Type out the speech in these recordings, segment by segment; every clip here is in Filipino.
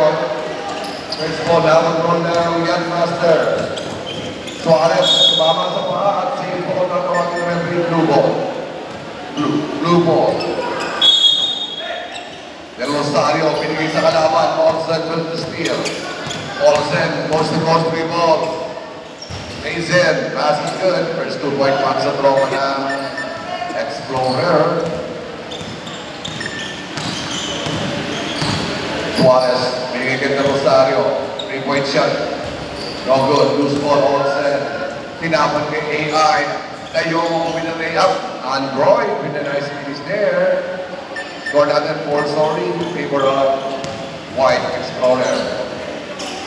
Leon. First ball, down na Yan Master. Suarez, sumama sa paa at save ball na tawagin ng referee, blue ball. Blue ball. Del Rosario, pinigay sa kalaban. Olsen will to steal. Olsen, coast-to-coast free ball. Mazen, pass is good. First 2-point pass sa tropa ng Explorer. Suarez, pinigay kay Del Rosario. 3-point shot. No good. Loose ball, Olsen. Tinapan kay AI. Tayo, pinag-layup. Android, with a nice finish there. Score natin 4, sorry. Favor of White Explorer.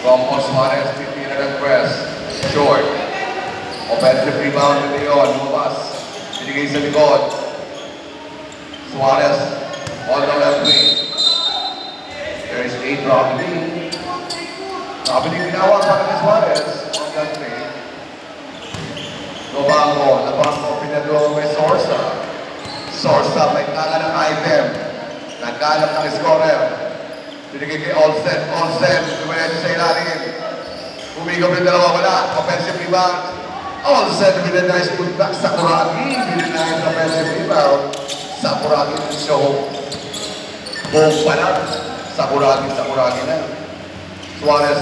From Suarez, titira ng press. Short. Offensive rebound ni Leon. Lumabas. Binigay sa likod. Suarez. On the left wing. There is 8 Robiney. Robiney ginawa para ni Suarez. On that wing. Lobango. Lobango. Pinadulong may Sorsa. Sorsa. May kala ng item. Nagkalap ng scorer. Binigay kay Olsen. Olsen. Tumayan sa ilalim. Umigap ng dalawa. Wala. Offensive rebound. Olsen with a nice putback. Sakuragi with a nice offensive rebound. Sakuragi ng show. Boom pa lang. Sakuragi na. Suarez.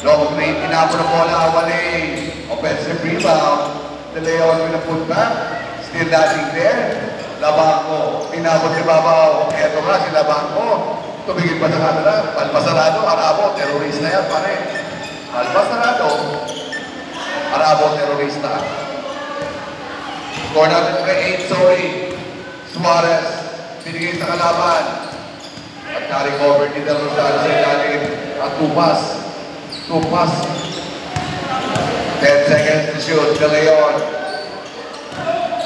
Long three. Tinapon na bola. Wale. Offensive rebound. De Leon with a putback. Still nothing there. Labango. Tinapon si Babaw. Eto nga si Labango. Tumigil pa sa kanila. Palmasarado. Arabo. Terrorista yan pare. Palmasarado. Arabo terorista. Score natin kay 8, sorry. Suarez, binigay sa kalaban. At na-recover ni Del Rosario sa ilalim. At 2 pass. 10 seconds to shoot. De Leon.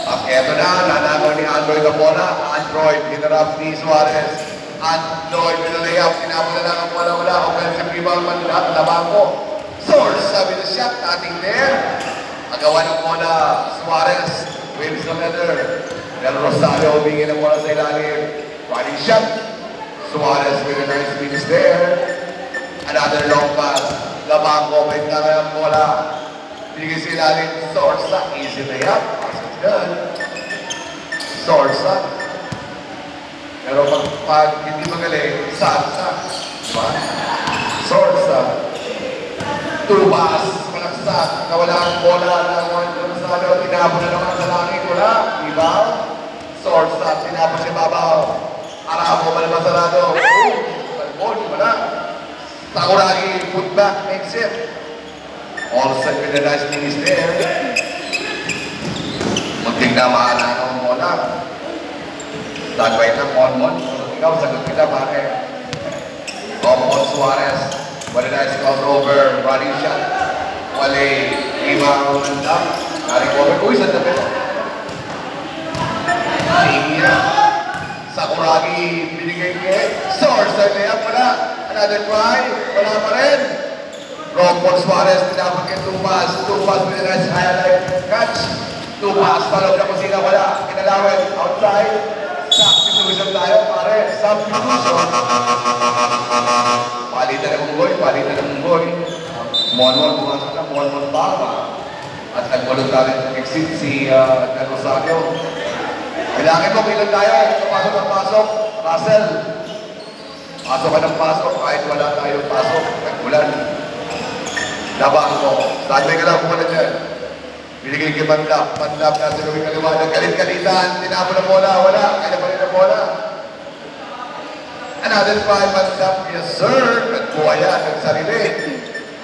At eto na, nanagaw ni Android ang bola. Android, hinarap ni Suarez. Android, with a layup. Tinapon na lang ang bola. Offensive rebound man lahat. Labango. Source, sabi na shot, nothing there. Agawa ng bola, Suarez, wins the letter. Del Rosario, humingi ng bola sa ilalim. Running shot. Suarez with a nice finish there. Another long pass. Labango, may tanga ng bola. Binigay sa ilalim, Sorsa, easy layup. Pass is good. Sorsa. Pero pag hindi magaling, Sarsa. Diba? Sorsa. 2 pass, malaksak, nawala ang bola ng Gonzalo, tinapon na naman sa langit, wala, rebound, Sorsa, tinapon si Babaw, Arabo, malmasarado, Balbon, wala, Sakuragi, putback, makes it, Olsen with a nice finish there, munting na mahala ng bola, Dagway na, Monmon, ikaw, sagot kita, pare, Monmon Suarez, what a nice crossover, running shot. Wale, rebound and dunk. Na-recover. Uy, sa tabi. Sinia. Sakuragi, binigay kay Source. Ay layup, wala. Another try. Wala pa rin. Rompon Suarez, tinapag kay 2 pass. 2 pass with a nice highlight catch. 2 pass, palog na kusina, wala. Kinalawin, outside. Substitution tayo, pare. Substitution. Palitan ng munggoy. Monmon, pumasok na, Monmon Baba. At nag-voluntaryo exit si Del Rosario. Kailangan mo, bilang tayo. Pasok ng pasok. Russell. Pasok ka ng pasok. Kahit wala tayong pasok. Nagbulan. Labang mo. Standby ka lang, pumunod dyan. Binigay kay Bandap. Bandap nasa gawing kaliwanag. Kalit-kalitan. Tinapon ng bola. Wala. Kaya pa rin ng bola. Another 5 Bandap. Yes, sir. Nagbuhaya. Nagsarili.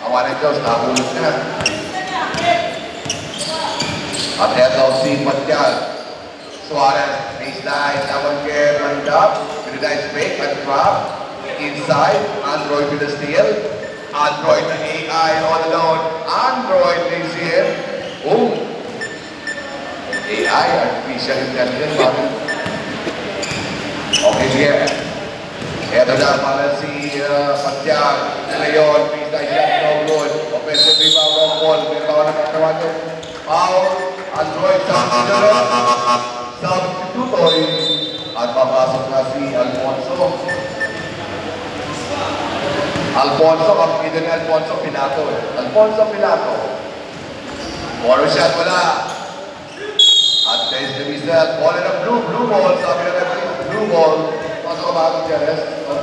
Awa ng Diyos. Nahulog na. At eto si Patial. Suarez. Baseline. Tawag kay Bandap. With a nice fake and drop. Inside. Android with a steal. Android na AI all alone. Android lays in. Oh! AI, artificial intelligence. Okay, sige. Ito na para si Patial. Leon, baseline shot, no good. Offensive rebound, wrong ball. May bawal na katawan yun. Foul. Android, substitutoy. At papasok na si Alfonso. Alfonso, kapatid ni Alfonso Pilato. Alfonso Pilato. Water shot wala. At there's the missile. Ball in a blue ball. Sabi na natin, blue ball. Pasok ka ba ito, Jerez? At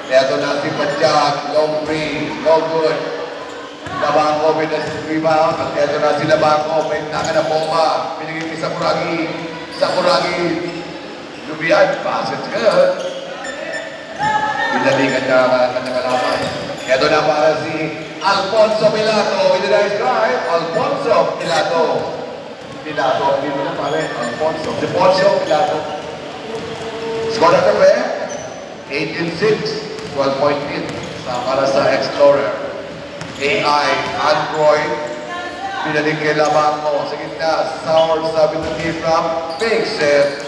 ito na si Pajak. Long three. No good. Labango with the rebound. At ito na si Labango. May naka na bomba. Pinigil ni Sakuragi. Sakuragi. Lubian. Passes good. Pinaligan na kanyang ito na para si Alfonso Pilato with a nice drive. Alfonso Pilato. Pilato. Dito na pare. Alfonso. Si Poncio Pilato. Score na kape. 18-6. 12-point lead. Para sa Explorer. AI. Android. Pinalig kay Labango. Sa gitna. Sour sabi ng team from Big Set.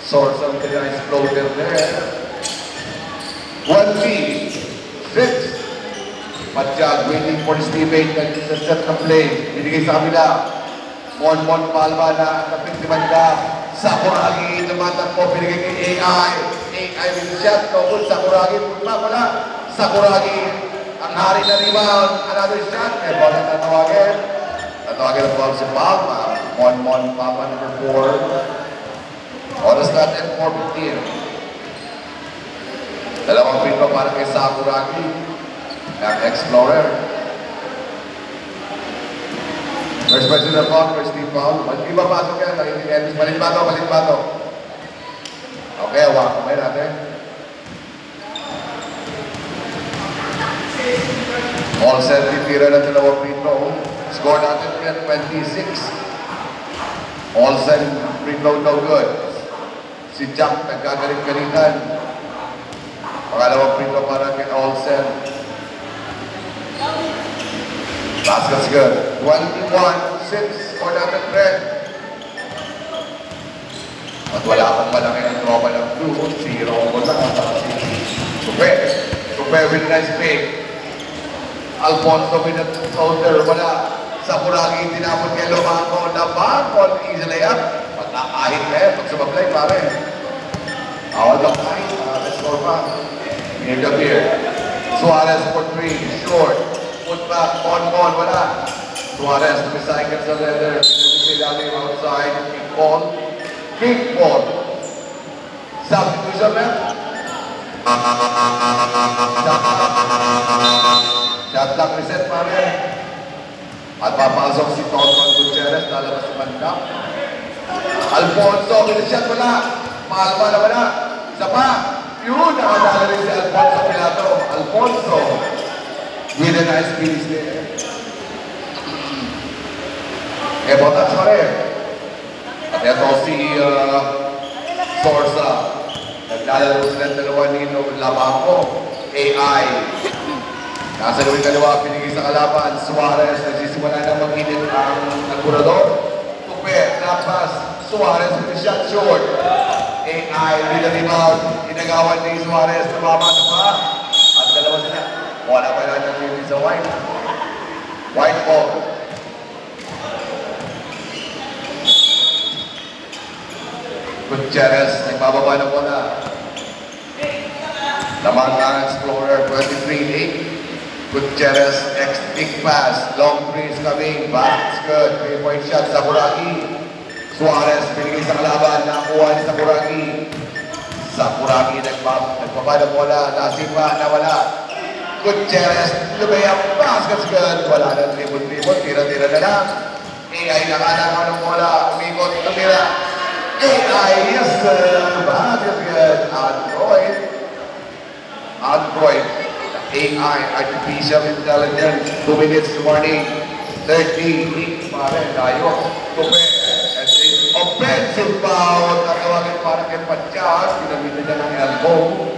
Source of the nice floater there. 1 feed. 6. Pajak waiting for his teammate na set ng play. Binigay sa kabila. Mon Palma na kapit si Banda. Sakuragi tumatakbo. Binigay kay AI. AI with the shot. No good. Sakuragi. Putma pala. Sakuragi. Ang hari na rebound. Another shot. May ball na tatawagin. Tatawagin ang ball si Palma. Mon Palma number 4. Oras natin 4:15. Dalawang free throw para kay Sakuragi ng Explorer. First personal foul, first team foul. Hindi ba pasok yan? Malit ba to? Okay, hawakan kayo natin. All set, titira ng dalawang free throw. Score natin 26. All set, free throw no good. Si Jack nagkagalit-galitan. Pangalawang free throw para kay Olsen. Basket's good. 21-6 for natin Fred. At wala akong malaki ng tropa ng blue. Zero ko lang. Supe with a nice pick. Alfonso with a shoulder. Wala. Sakuragi tinapon kay Lomango. Nabangon. Easy layup. Magkakahit kayo. Pag sumablay pare. Awal lang kahit. Let's score pa. Near the beer. Suarez for 3, short. Put back, on, wala. Suarez, 2 seconds on leather. Outside, kick ball. Substitution man. Shot clock reset pa rin. At papasok si Tonton Gutierrez, lalabas sa banda. Alfonso, shot wala. Palma na wala. Isa pa. Yun, nakadala rin si Alfonso Pilato. Alfonso, with a nice piece there. Botas pa rin. At ito si Sorsa. Naglalaro sila dalawa ni Labango. AI. Nasa gawin dalawa, pinigay sa kalaban. Suarez, nagsisimula na mag-init ang kurador. Tupe, napas. Suarez with a shot short. AI with a rebound. Inagawan ni Suarez. Tumama sa pa. At dalawa sila. Wala pa lang ng sa white. White ball. Gutierrez. Nagbababa na bola. Lamang ang Explorer. 23-8. Gutierrez. Next big pass. Long threes coming. Basket's good. 3-point shot. Sakuragi. Suarez, pinigay sa kalaban, nakuha ni Sakuragi. Sakuragi, nagpapala bola, nasipa, nawala. Gutierrez, lumayang, basket's good. Wala na tribon-tribon, tira-tira na lang. AI, nakalangan ng bola, umikot, tumira. AI, yes sir, basket's good. Android. AI, Artificial Intelligence, 2 minutes warning. 30, pare, tayo. Tupe. Offensive foul, natawagin para kay Pajak, ginamitan niya ng elbow.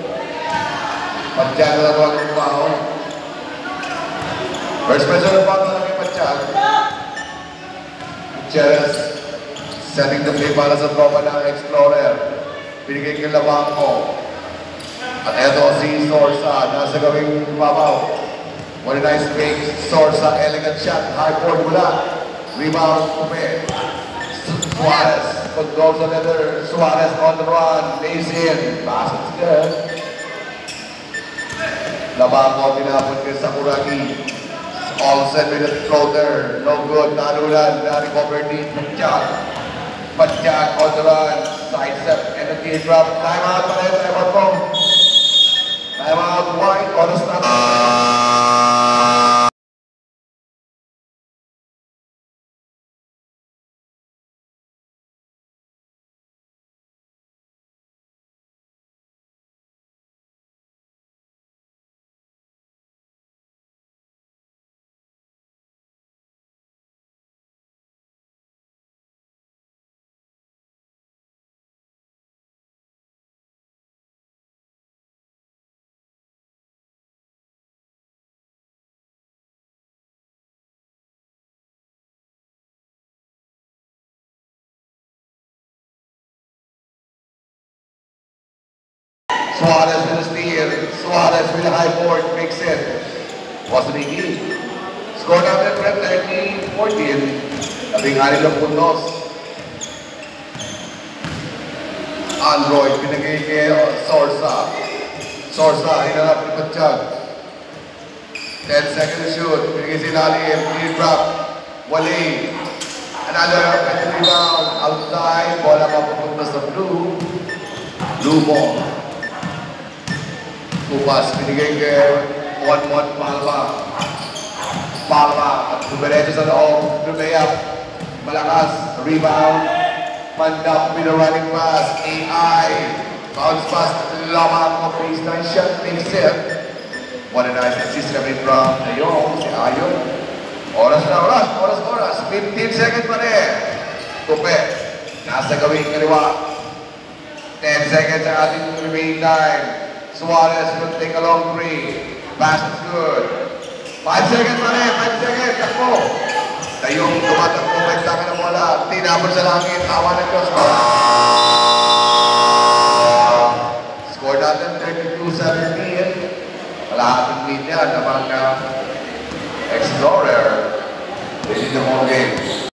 Pajak natawagin foul. First person foul na kay Pajak. Gutierrez, setting the play para sa tropa ng Explorer. Binigay kay Labango. At eto si Sorsa, nasa gawing babaw. One nice fake, Sorsa, elegant shot, high board mula. Rebound, Kupe. Suarez controls the leather. Suarez on the run. Lays in. Basket's good. Labango, tinapon kay Sakuragi. All set with a floater. No good. Narulan. Na-recover din. Patjak on the run. Side step and a teardrop. Time out pa rin. Time out po. Time out. White. Oras na. Suarez with a steal. Suarez with a high board. Makes it. Wasn't easy. Score natin 13-14. Labing-anim ng puntos. Android, pinagay kay Sorsa. Sorsa, hinarap ni Patjag. 10 seconds to shoot. Pinagay si Lalim. Clean drop. Wale. Another rebound. Outside. Bola mapupunta sa blue. Blue ball. Upas, binigay kay 1-1 Palma. Palma, at dumiretso sa loob, lumayap, malakas, rebound, mandap with a running pass, AI, bounce pass, lamang, baseline shot, makes it. What a nice assist coming from Ayong, si Ayong. Oras na, oras, 15 seconds pa rin. Tupe, nasa gawing kaliwa. 10 seconds ang ating remaining time. Suarez will take a long three. Pass is good. 5 seconds pa rin. 5 seconds. Takbo. Tayong tumatakbo. Kailangan ng bola. Tinapon sa langit. Awa ng Diyos. Score natin 32-17. Kalahating lead yan ng mga Explorer. This is the whole game.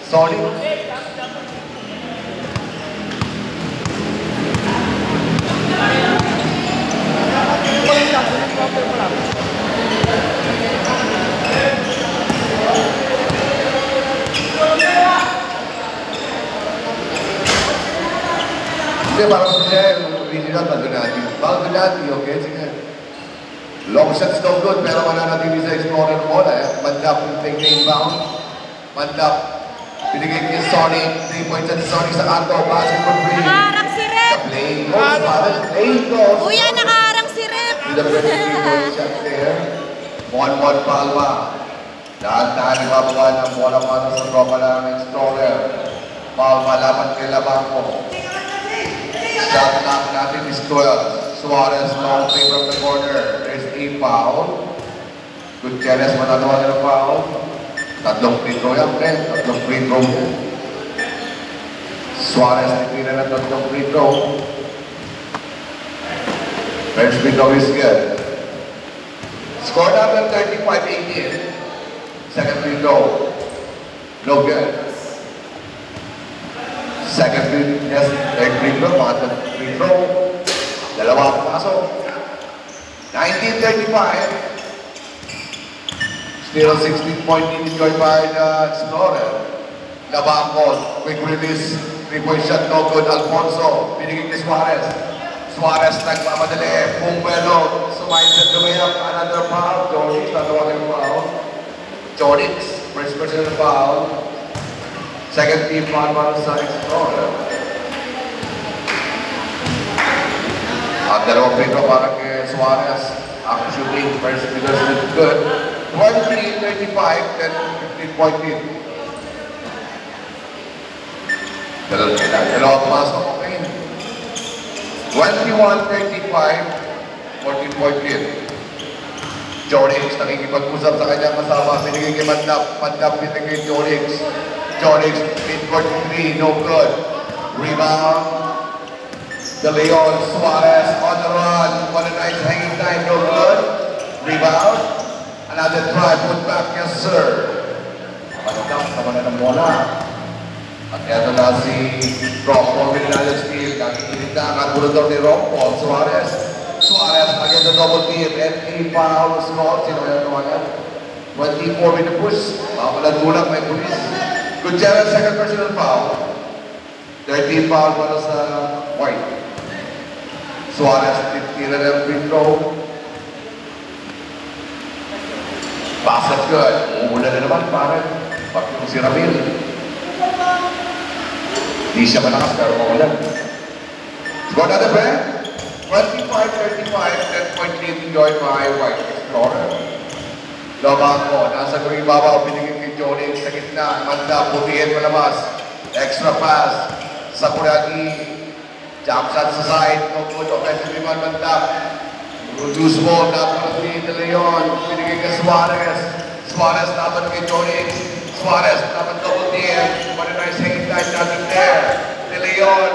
Sorry. Hindi, parang siya original Maldonati, okay? Sige. Long shots no good, pero wala natin sa Explorer bola. Mandap will take the inbound. Mandap, binigay kay Sonic. 3 points at Sonic sa kanto. Basket for free. Nakaharang si Rep! Playing goals, parang playing goals. Uya, nakaharang si Rep! With a very good shot there. 1-1 Palma. Dahan-dahan ibababa ng bola para sa tropa ng Explorer. Palma laban kay Labanco. Shot clock natin is 12. Suarez long play from the corner. There's a foul. Gutierrez managawa ng foul. Tatlong free throw yan, friend. Tatlong free throw. Suarez nagpina ng tatlong free throw. First free throw is good. Score number 35-18. Second free throw. No good. Second free, yes, third free throw, pangatlong free throw. Dalawa ang pasok. 1935. Still 16-point lead enjoyed by the Explorer. Labanco, quick release, 3-point shot, no good. Alfonso, binigay kay Suarez. Suarez nagmamadali, Pumelo, sumayin sa lumayap, another foul. Jorix, natawagan ng foul. Jorix, first person foul. Second team foul para sa Explorer. Ang dalawang free throw para kay Suarez. Ang shooting, first because it's good. 23-35, then 15-point lead. Dalawang pasok, okay. 21-35, 14-point lead. Jorix, nakikipag-usap sa kanyang kasama, binigay kay Mandap. Mandap, binigay kay Jorix. Jorix, mid-court 3, no good. Rebound. De Leon Suarez on the run. What a nice hanging time, no good. Rebound. Another try, put back, yes sir. Mandap, sama na ng bola. At eto na si Rompol, Minanalo Steel. Nakikinig na ang agulador ni Rompol, Suarez. Suarez against the double team. And a foul was called. Sino kaya naman? 24 with the push. Makapalag-ulang may police. Gutierrez, second personal foul. 13 foul para sa White. Suarez, tira ng free throw. Pass is good. Umuulan na naman, pare. Pag yung si Ramil. Di siya malakas, pero maulan. Score natin, pre. 25-35, 10-point lead enjoyed by White Explorer. Lobango, nasa gawing babaw, binigay kay Johnny sa gitna. Manda, putihin malabas. Extra pass. Sakuragi. Jump shot sa side. No good. Offensive rebound, Manda. Reduce ball. Dapat ni De Leon. Binigay kay Suarez. Suarez dapat kay Johnny. Suarez dapat double team. What a nice hanging time, nothing there. De Leon.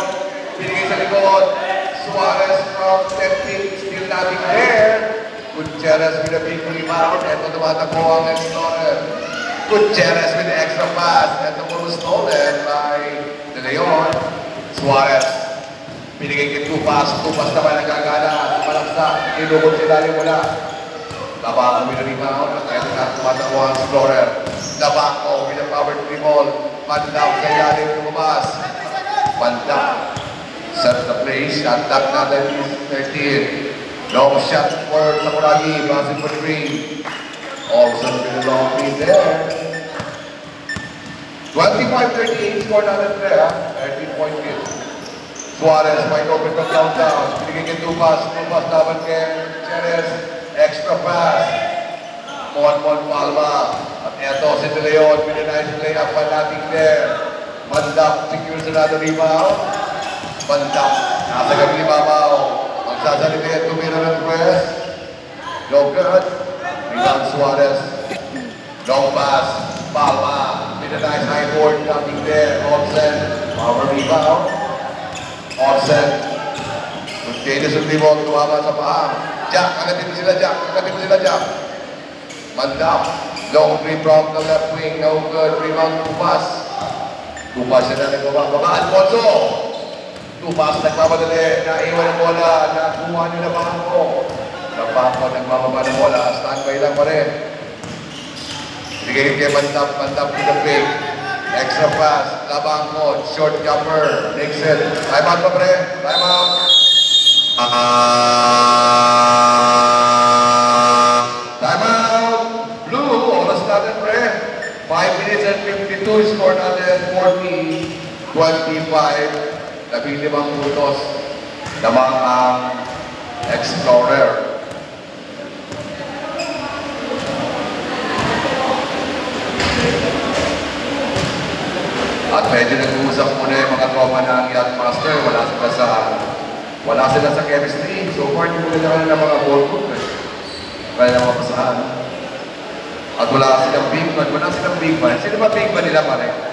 Binigay sa likod. Suarez from 10 feet, still nothing there. Gutierrez with a big rebound. Ito tumatakbo ang Explorer. Gutierrez with the extra pass. Ito mo stolen by De Leon. Suarez. Binigay kay Tupas. Tupas naman nagkagana. Malaksa. Inubot sila rin wala. Labako with a rebound. At ito na tumatakbo ang Explorer. Labako with a power dribble. Mandap sa ilalim lumabas. Mandap. Set the play, shot clock natin is 13. Long shot for Sakuragi, passing for 3. Also with a long lead there. 25-38, score natin there, 13-point lead. Suarez might open the countdown. Binigay kay Tupas, Tupas laban kay Jerez. Extra pass. Mon Palma. At eto si De Leon, pinanize layup pa natin there. Mandap, secures another rebound. Bandang, nasa gabi babaw. Magsasalita at tumira ng press. No good. Rebound Suarez. Long pass. Palma. With a nice high board. Nothing there. Olsen. Power rebound. Olsen. Gutierrez yung rebound. Tumama sa paa. Jack. Kagatin mo sila Jack. Kagatin mo sila Jack. Bandang. Long three from the left wing. No good. Rebound Tupas. Tupas na nagbababa. Alfonso. Tupas nagmamadali, naiwan ang bola, nakuha nyo na bangko. Nabangko, nagmamaba ng bola, standby lang pa rin. Bigay kay Mandap, Mandap to the pick. Extra pass, Labangko, short jumper, Nixon. Time out pa pre, time out. Time out. Blue, oras natin pre. 5 minutes and 52, score natin 40-25. 15 puntos lamang ang Explorer. At medyo nag-uusap muna yung mga tropa ng Yachtmaster. Wala sila sa chemistry. So far, hindi muna naman ng mga ball group. Kaya naman pasahan. At wala silang big man. Sino ba big man nila pare?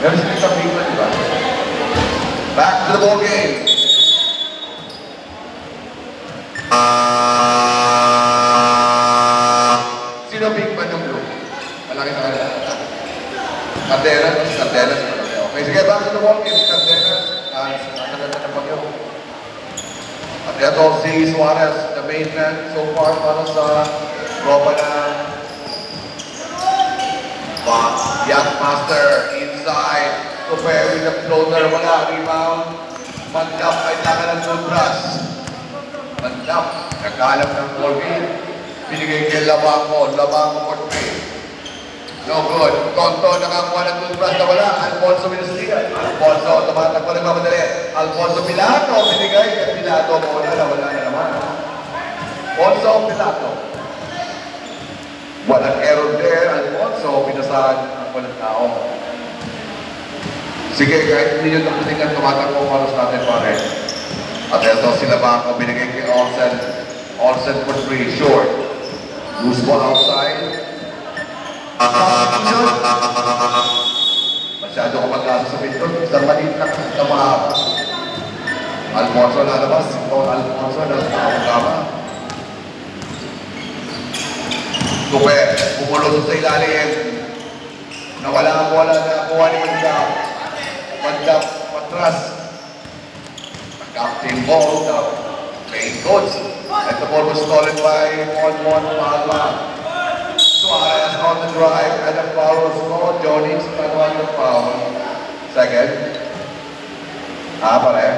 Meron sila isang big man, diba? Back to the ball game. Sino big man yung blue? Malaki sa kanila. Cardenas. Okay, sige, back to the ball game. Cardenas. Nasa ng bagyo. At ito si Suarez, the main man so far para sa tropa na Yachtmaster inside. Compare with the floater. Wala. Rebound. Mandap ay taka ng Nudras. Mandap. Nagkalap ng ball game. Binigay kay Labango. Labango for 3. No good. Tonto nakakuha ng Nudras na wala. Alfonso Minestigan. Alfonso. Tumatak pa rin mamadali. Alfonso Pilato. Binigay kay Pilato. Wala na naman. Alfonso Pilato. Walang error there. Alfonso, pinasahan ang walang tao. Sige, kahit hindi nyo napatingan, tumatakbo ang oras natin, pare. At ito sila Bangko, binigay kay Olsen. Olsen for 3, short. Loose ball outside. Masyado ka mag-asa sa pinto. Isang maliit na mahaba. Alfonso lalabas. Alfonso nagkakama. Tupe, pumulusok sa ilalim. Nawala ang bola na kuha ni Mandap. Mandap, matras. Captain ball, the main coach. And the ball was stolen by Mon Palma. Suarez on the drive and the foul was called. Johnny on the foul. Second. Pare.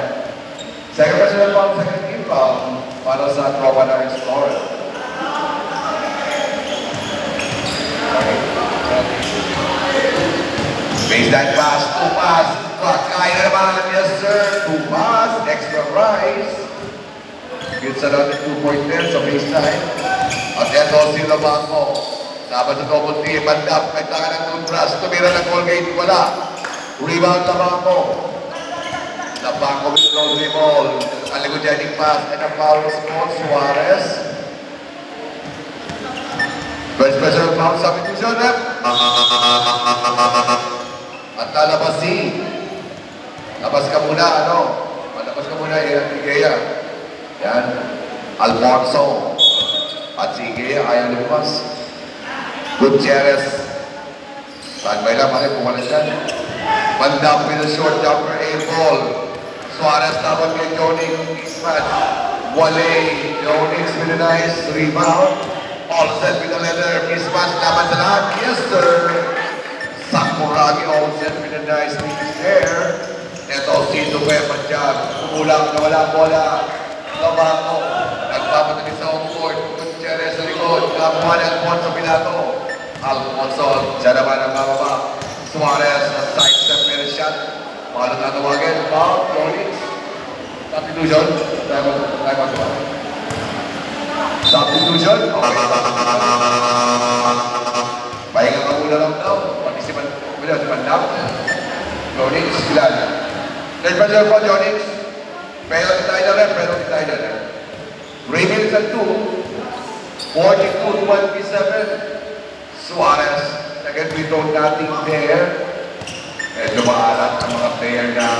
Second personal foul, second team foul. Para sa tropa na Explorer. Baseline pass, 2 pass. Kaya naman, yes sir. 2 pass, extra rise. Gets another 2-point there sa baseline. At ito si Labanco. Dapat sa double team, Mandap, nagtaka ng toothbrush, tumira ng Colgate, wala. Rebound Labanco. Labanco with the long ball. Aligogenic pass and a foul is called Suarez. First special foul, substitution. At lalabas si labas ka muna, ano? Malabas ka muna, Igea. Yan. Alfonso. At si Igea, ayaw lumabas. Gutierrez. Standby lang, pare, pumalas yan. Mandap with a short jumper, A ball. Suarez dapat kay Jonix. Mismatch. Wale. Jonix with a nice rebound. All set with a leather. Mismatch dapat sa lahat. Yes, sir. Sakuragi all set with a nice hair. Ito si Duque Pachag. Kumulang na wala bola. Labanco. Nagpapatali sa home court. Gutierrez sa likod. Kapuha ni Alfonso Pilato. Alfonso. Siya naman ang bababa. Suarez. Side step with a shot. Paano tatawagin? Foul. Jonix. Substitution. Time out. Substitution. Okay. Pahinga ka muna lang daw. Pati si Mandap. Jonix. Ilan? Third pressure po, Jonix. Penalty tayo na rin. Remaining at 2. 42-27. Suarez. Second free throw natin there. Medyo maalat ang mga player na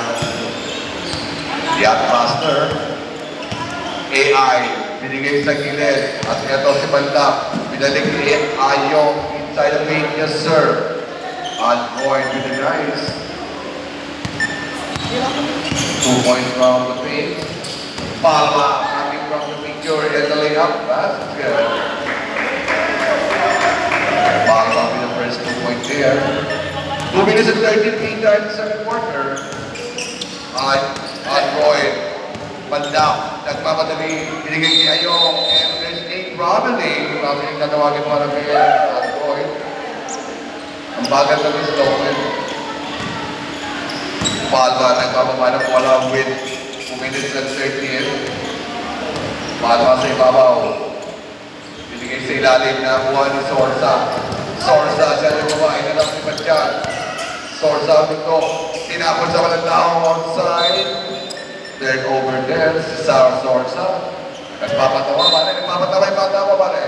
Yachtmaster. AI. Binigay sa gilid. At ito si Mandap. Binalik ni Ayo. Inside the paint. Yes, sir. Android with the nice. 2 points from the paint. Palma coming from the picture and the layup. That's good. Palma with the first 2 points there. 2 minutes and 13 feet in the second quarter. Android. Mandap. Nagmamadali. Binigay ni Ayong. And there's Nate Robinson. Robinson natawagin mo na kay Android. Ang bagat na is Lowen. Palma nagpapamana po wala with 2 minutes and 30. Palma sa ibabaw. Binigay sa ilalim na buwan ni Sorsa. Sorsa siya yung babae na lang si Pachag. Sorsa ito. Tinapon sa walang tao outside. Third over there. Si Sarah Sorsa. Nagpapatawa pare. Nagpapatawa yung bata mo pare.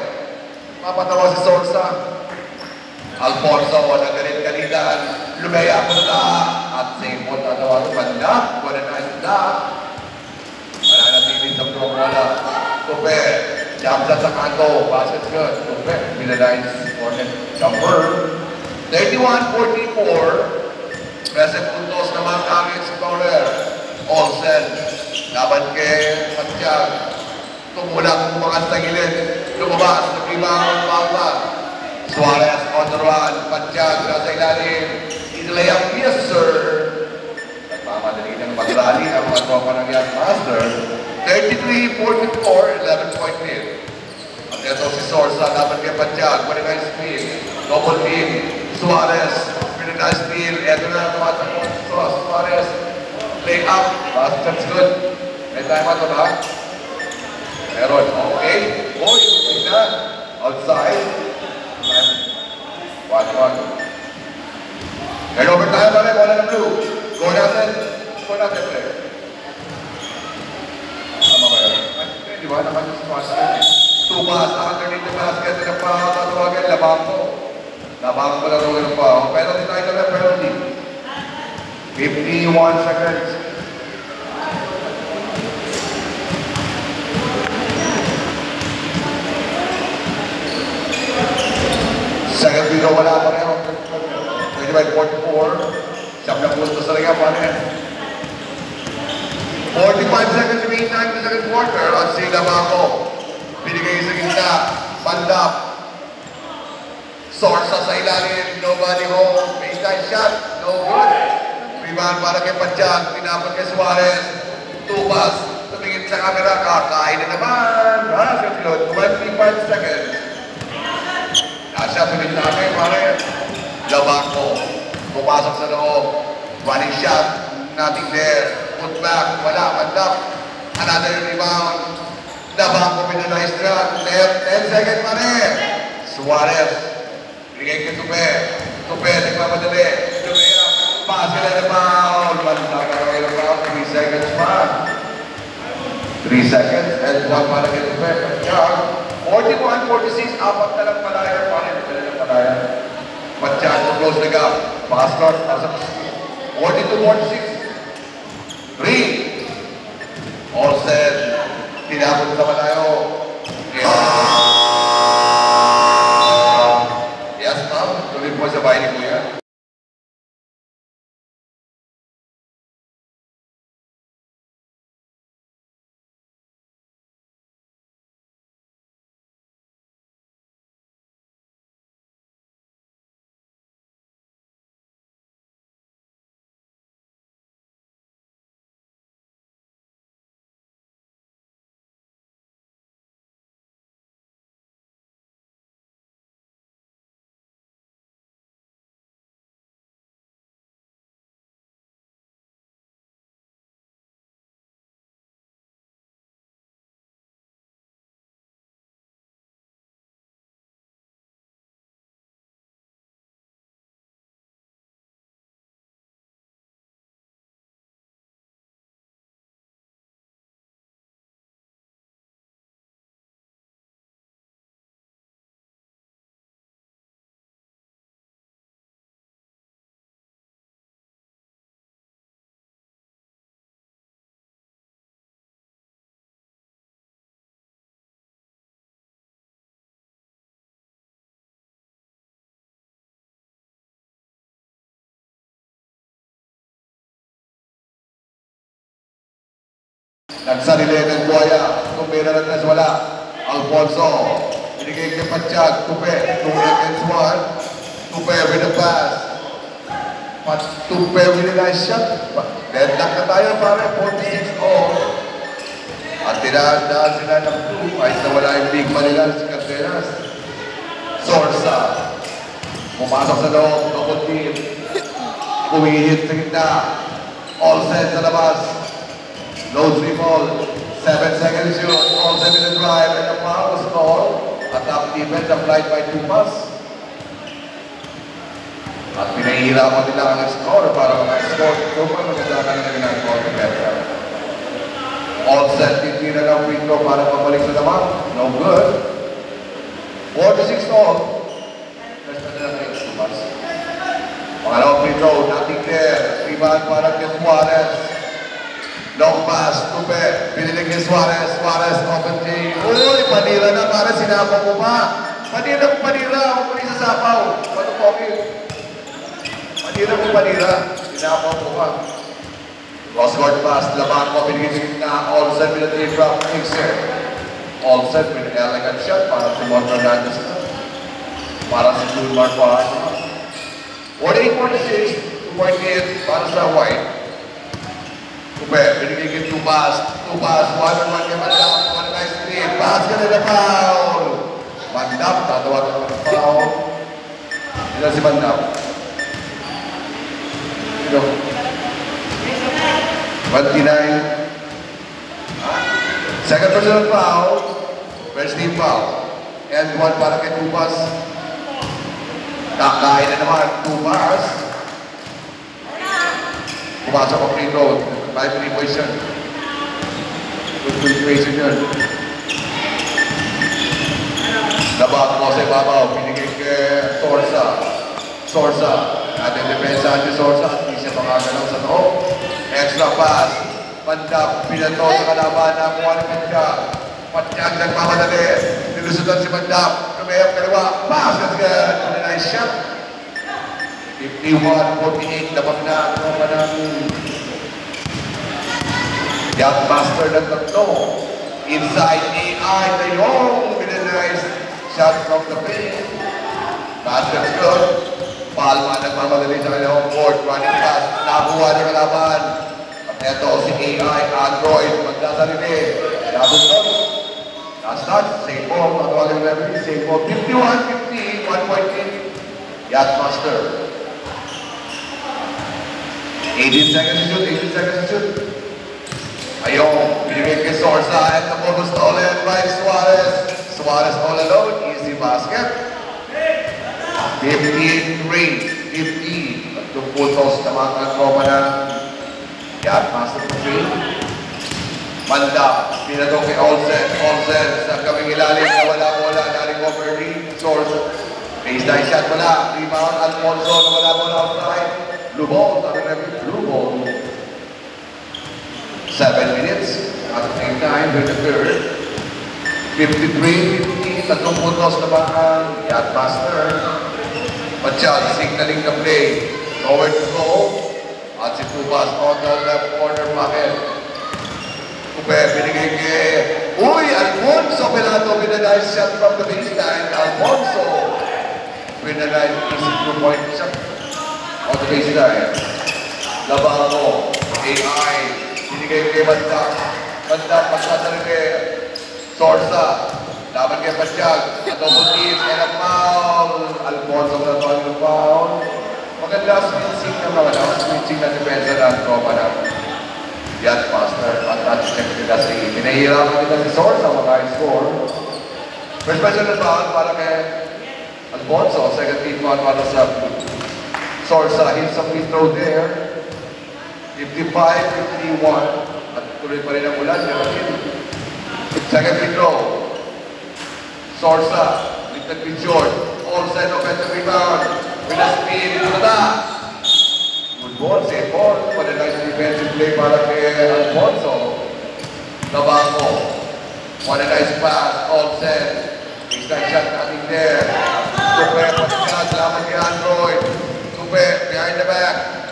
Nagpapatawa si Sorsa. Alfonso, walang galit-galitan. Lumaya po na at same po tatawag Mandap. Wala na isda. Wala na tinig sa promola. Tupe. Jump sa kanto. Basket's good. Tupe. With a nice corner jumper. 31-44. Present puntos na mga Kami Explorer. Olsen. Laban kay Santiago. Tumulang mga sa gilid. Lumabas. Nag-rebound. Palma. Suarez on the run. Santiago nasa ilalim. Inilayang, yes sir. Nagmamadali ng magrali ang mga tropa ng Yachtmaster. 33-44, 11-point lead. At ito si Sorsa, dapat kay Santiago. What a nice steal. Double team. Suarez. Pretty nice steal. Ito na ang matakot. Suarez. Play up. Basket's good. May time ato na. Meron. Okay. Boy, tingnan. Outside. 1-1. And over tayo pala, bola ng blue. Go natin, pre. Tama ba yun? Ay, di ba? Nakadisquashed. Tumas na underneath the basket. Napakatawagan, labang ko lang rin pa. Penalty tayo na penalty. 51 seconds. Second video, wala pa rin. 25-44. Siyam na puntos sa ringa pa rin. 45 seconds remaining time in the second quarter. At si Labaco. Binigay sa gitna. Bandap. Sorsa sa ilalim. Nobody home. Baseline shot. No good. Rebound para kay Padjag. Pinapot kay Suarez. Tupas. Tumingin sa camera. Kakain na naman. Sa silod. 25 seconds. Nasa pinit namin, pare. Labaco. Pupasok sa loob. Running shot. Nothing there. Put back. Wala. Bandap. Another rebound. Labaco pinalize na. 10 seconds pa rin. Suarez. Bigay kay Tupe. Tupe. Nagmamadali. Tupe. Pass ka na naman. Bandap na kayo naman. 3 seconds pa. 3 seconds. And 1 para kay Tupe. Padjag. 41-46. Apat na lang palaya. Pare. Pala lang palaya. Padjag to close the gap. Pass card. 42-46. 3. All set. Tinapon sa malayo. Yes, ma'am. Tuloy po sa bahay ni Kuya. Nagsarili ng buhaya. Tumira ng nas wala. Alfonso. Binigay kay Padjag. Tupe. 2 against 1. Tupe with a pass. Tupe with a nice shot. Deadlock na tayo pare. 46-0. At tinadaan sila ng 2. Kahit na wala yung big man nila si Cardenas. Sorsa. Pumasok sa loob. Double team. Umihit sa gitna. All set sa labas. Low 3 ball, 7 seconds shoot, all 7 in the drive, and the foul was called. A top defense applied by Tupas. At pinahihirapan nila ang score para maka-score. Super maganda ka na ginagawa ng Petra. All set, hindi na lang free throw para pabalik sa naman. No good. 46 all. Best na lang kayo, Tupas. Pangalawang free throw, nothing there. Rebound para kay Suarez. Long pass, Tupe, pinilig ni Suarez, open team. Uy, panira na, para sinapaw mo pa. Panira, huwag mo isasapaw. Ano po, panira, sinapaw mo pa. Cross-court pass, laban mo, pinigil na, all set with a 3-drop mixer. All set with an elegant shot para si Mon Fernandez. Para si June Marquardt. 48-46, 2.8 para sa White. Tupe, binigay kay Tupas, 1-1 kay Bandap, 1 nice 3, pass ka na foul! Bandap, tatawa ka ng foul. Ilan si Bandap? Ito. 29. Second personal foul, first team foul. And 1 para kay Tupas. Kakain na naman, Tupas. Pumasok ang free throw. 5-3 position. Good situation yun. Labag mo sa ibabaw. Pinigay kay Sorsa. Sorsa. Ating depensa si Sorsa. Hindi siya makagalaw sa loob. Extra pass. Pandap. Pinato sa kalaban. Nakuha ni Pandap. Patyag nagmamadali. Nilusutan si Pandap. Lumayap kaliwa. Pass. That's good. And a nice shot. 51-48. Labag na. Ano pa ng Young Master ng tatlo. Inside AI. Tayong. With a nice shot from the paint. Basket's good. Palma nagmamadali sa kanyang court. Running pass. Nakuha ng kalaban. At eto si AI. Android. Magdasarili. Labot doon. Last touch. Same ball. Matawagin ng referee. Same ball. 51-50. 1 point in. Young Master. 18 seconds to shoot. 18 seconds to shoot. Ayong. Binigay kay Sorsa. And the ball was stolen by Suarez. Suarez all alone. Easy basket. 15-3, 15. Tatlong putos na mga tropa ng Young Master 3. Manda, pinatong kay Olsen. Olsen sa kaming ilalim na wala-wala. Na-recover rin. Source. Baseline shot wala. Rebound Alfonso na wala-wala outside. Blue ball. Sabi na rin, blue ball. 7 minutes. At the same time, with the third. 53-50. Tatlong putos na ba ang Young Master? Pachal, signaling the play. Nowhere to go. At si Tubas on the left corner pocket. Kupe, binigay kay... Uy! Alfonso Pelato with a nice shot from the baseline. Alfonso with a nice easy 2-point shot on the baseline. Labango. AI. Binigay kay Bandak. Bandak, pagkasari kay Sorsa. Laban kay Pachag. Double team and a foul. Alfonso na ito ang foul. Maganda switching na mga switching na depensa na tropa na Young Master. At check nila si pinahihirapan nila si Sorsa maka-score. First person na foul para kay Alfonso. Second team foul para sa Sorsa. Hits a free throw there. 55-51. At tuloy pa rin ang ulan. Second free throw. Sorsa, little bit short. Olsen, offensive rebound. With a speed, into the good ball, safe ball. What a nice defensive play para kay Alfonso. Nabango. What a nice pass. Olsen. Baseline shot nothing there. Tupe, patigyan. Laban kay Android. Tupe, behind the back.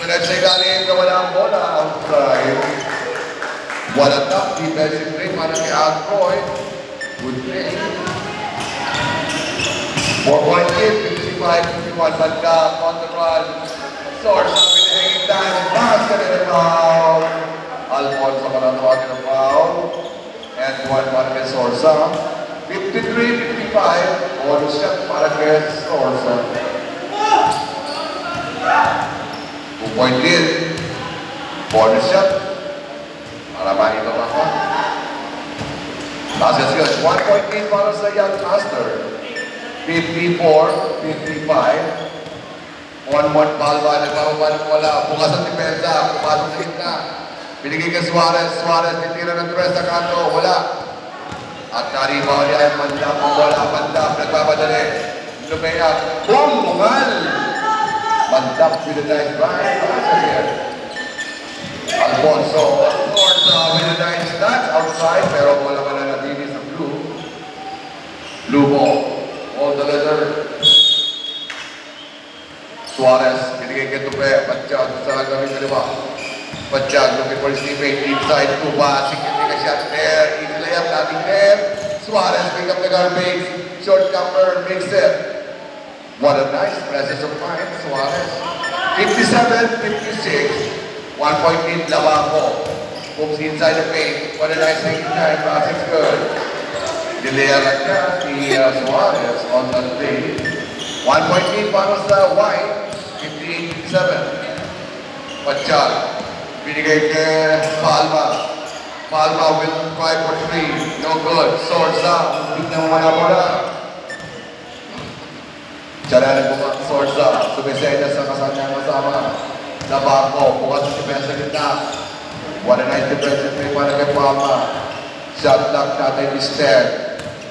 Pinag sa ilalim na wala ang bola. Outside. What a tough defensive play para kay Android. Good play. 4-point lead, 55-51. Banda on the run. Source up in the hanging time. Basket and a foul. Alfonso Manatawagin ng foul. And one kay Sorsa. 53-55. Bonus shot para kay Sorsa. 2-point lead. Bonus shot. Para ba ito ako? Basket's good. 1-point lead para sa Young Master. 54-55. 1-1 Balba. Nagpapaba ng wala. Bukas ang depensa. Pumasok sa gitna. Binigay kay Suarez. Suarez titira ng tres sa kanto. Wala. At naribaw niya ang Mandap. Wala. Mandap. Nagpapadali. Lumayap. Boom! Bungal! Mandap with a nice drive. Alfonso. Alfonso with a nice touch. Outside. Pero wala ka na nabibis sa blue. Blue ball. All the letter. Suarez, binigay kay Tupe. Pachag sa gawin kaliwa. Pachag looking for his teammate inside. Tuba, significant a shot there. Easy layup, nothing there. Suarez pick up the garbage. Short cover, makes it. What a nice presence of mind, Suarez. 57-56. 1-point lead, Labango. Moves inside the paint. What a nice thing time. Passing's good. Dilera niya si Suarez on the play. 1-point lead para sa White. 58-57. Pachag. Binigay kay Palma. Palma will try for 3. No good. Sorsa. Hindi na wala. Tiyara na bumang Sorsa. Sumisay na sa kasama. Nabaco, bukas sa depensa gitna. What a nice defensive play para kay Palma. Shot block natin Mister.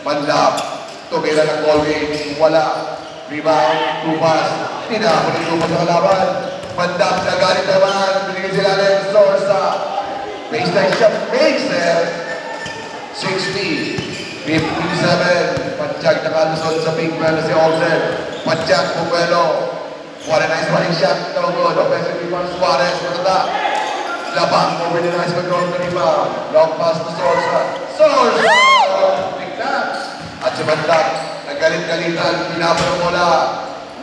Manlap. Tumira ng Colgate. Wala. Rebound. Tumas. Tinapon yung tumas sa kalaban. Manlap na galit naman. Binigay sila ng Sorsa. Baseline shot. Makes it. 60. 57. Panchag nakalusot sa big man na si Olsen. Panchag Pumelo. What a nice running shot. No good. Offensive rebound. Suarez. Matanda. Labang over the nice control ng rebound. Long pass to Sorsa. Sorsa! Big na. At si Mandak. Nagalit-galitan. Pinapang mula.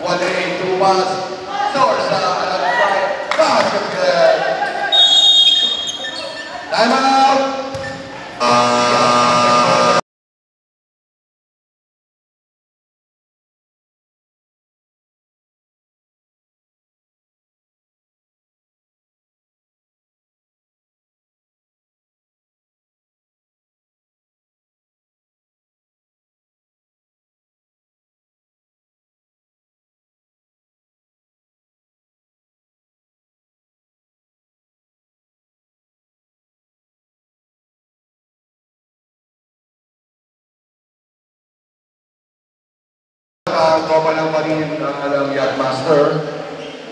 Wale. Tumas. Sorsa. Another fight. Basket good. Time out! Copa ng Marine ng Yachtmaster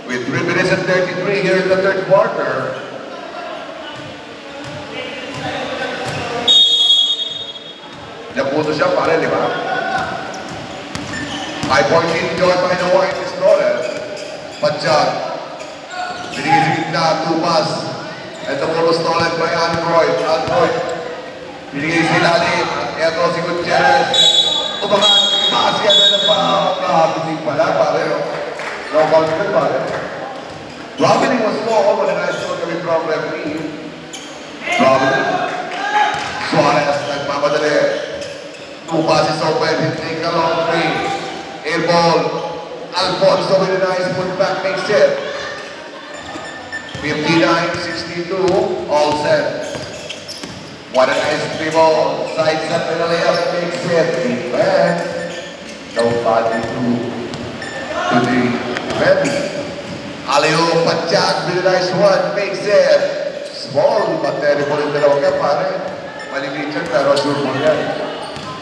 with 3 minutes and 33 here in the third quarter. Naputo siya pare, di ba? High point lead joined by the White Explorer. Panchag. Binigay sa gitna, Tumas. And the ball was stolen by Android. Binigay sa ilalim. Eto si Gutierrez. Umangat. Masya na foul. Happening pala, pare. No confident, pare. Robin was called when a nice look coming from referee. Robin. Suarez, nagmamadali. Two passes open. He'll take a long three. Air ball. Alfonso with a nice putback makes it. 59-62. All set. What a nice dribble. Side step in the layup makes it. Defense. Nobody to the ready. Aleo Panchag with a nice one makes it. Small but terrible in the longer pare. Malilitan pero sure mo yan.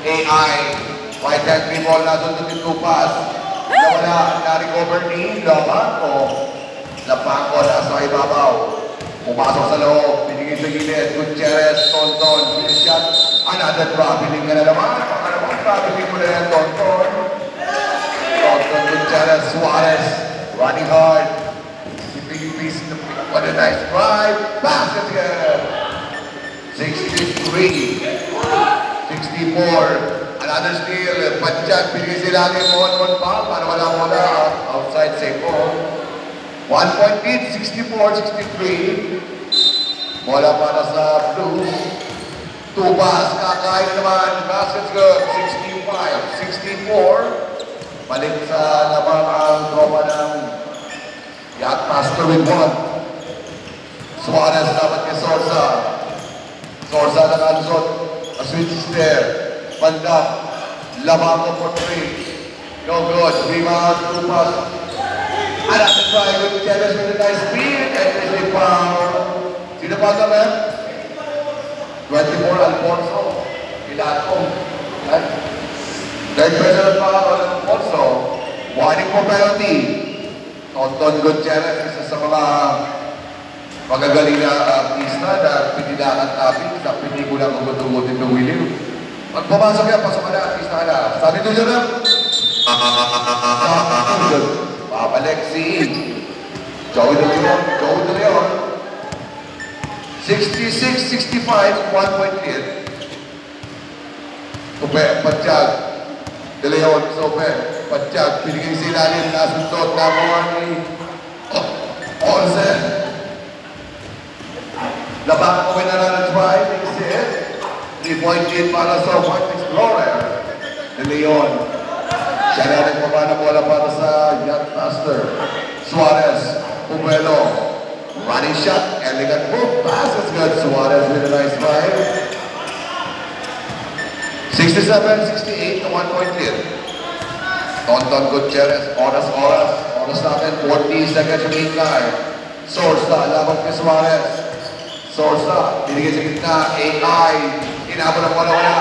AI. Right hand dribble na doon to pass. Nawala na recover ni Labanco. Labanco na sa ibabaw. Pumasok sa loob. Binigay sa gilid. Gutierrez. Tonton. Finish shot. Another traveling ka na naman. Pangalawang traveling mo na yan, Tonton. Tonton Gutierrez. Suarez. Running hard. Keeping peace in the pick. What a nice drive. Basket again. 63. 64. Another steal. Panchag. Binigay sila ng one pa. Para wala outside safe ball. 1 point lead. 64-63. Bola para sa Blues. Tubas, kakain naman. Basket's good. 65-64. Balik sa labang ang tropa ng Yachtmaster with one. Suarez dapat kay Sorsa. Sorsa nakalusot. A switch is there. Banda. Labang for 3. No good. Rebound. Tubas. Another try with Gutierrez with a nice speed. And there's a foul. Sino pa ito, man? 24, Alfonso. Ilato. Third personal foul on Alfonso. Warning for penalty. Tonton Gutierrez, isa sa mga magagaling na artista na pinilakan topic sa pelikula ng Gutugutin ng William. Pag pumasok yan, pasok ka na, artista ka na. Sabi doon yun, babalik si Joey De Leon. 66-65, 1 point lead. Panchag. De Leon is open. Panchag, pinigay sa ilalim, nasuntot, namuha ni Olsen. Labang ko may try, makes it. 3 point lead para sa White Explorer. De Leon. Siya na rin pa na bola para sa Yachtmaster. Suarez, Pumelo. Running shot, elegant move, pass is good. Suarez with a nice drive. 67-68 to 1 point lead. Tonton Gutierrez, oras natin, 40 seconds remaining time. Sorsa, laban kay Suarez. Sorsa, binigay sa gitna. AI, inabot ang wala-wala.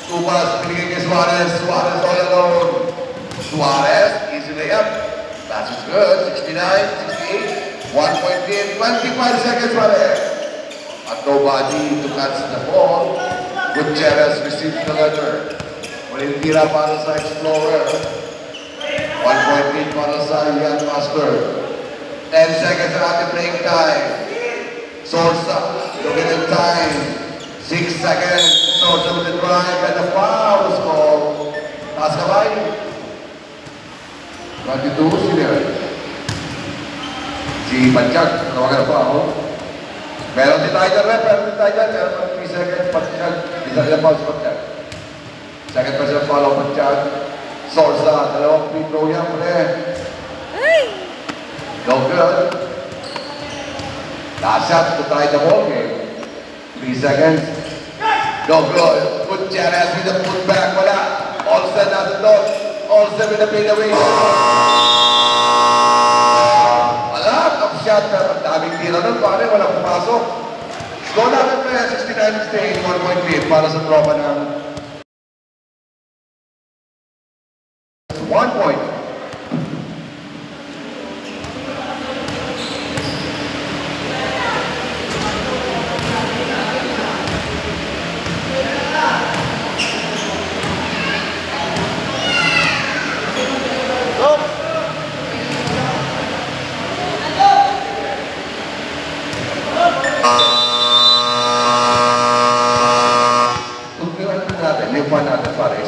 Tubas, binigay kay Suarez. Suarez all alone. Suarez, easy layup. Pass is good. 69, 68. 1 point lead. 25 seconds pa rin. At nobody to catch the ball. Gutierrez received the letter. Walang tira para sa Explorer. 1 point lead para sa Ian Master. 10 seconds na ating playing time. Sorsa, look at the time. 6 seconds. Sorsa with the drive and the foul is called. Taas kamay. 22, sino yun? Si Panchag, tawagan pa ako. Meron si Tiger Rep, meron si Tiger. Meron pa 3 seconds, Panchag. Isa sila pa si Panchag. Second pa sila follow Panchag. Sorsa, dalawang free throw yan, pre. No good. Last shot to tie the ball game. 3 seconds. No good. Gutierrez with the putback. Wala. Olsen natin doon. Olsen with the fadeaway. Wala. Top shot. Ang daming tira nun. Pare, walang pumasok. Score natin pa 69-68. 1 point lead para sa tropa ng 1 point.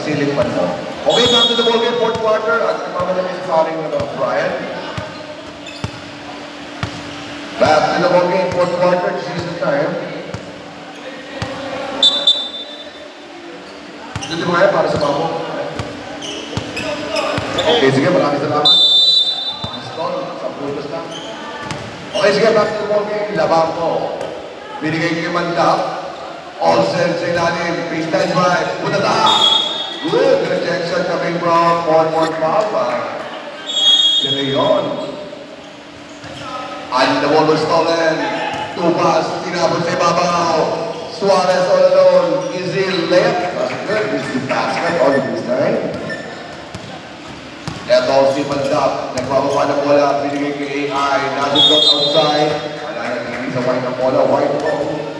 Ceiling pan mo. Okay, back to the ball game, fourth quarter. At kumamala yung sparring na Brian. Back to the ball game, fourth quarter, season time. Dito mo kaya para sa babo. Okay, sige, maraming salamat. Stone, sa putos na. Okay, sige, back to the ball game. Labang mo. Binigay kay Mandap. Olsen sa ilalim. Baseline drive. Punta ta! Good rejection coming from Monmon Palma. De Leon. And the ball was stolen. Two pass. Tinabot sa ibabaw. Suarez all alone. Easy layup. That's good. This is the basket all this time. Eto si Mandap. Nagbababa ng bola. Binigay kay AI. Nasip doon outside. Wala na hindi sa white ng bola. White ball.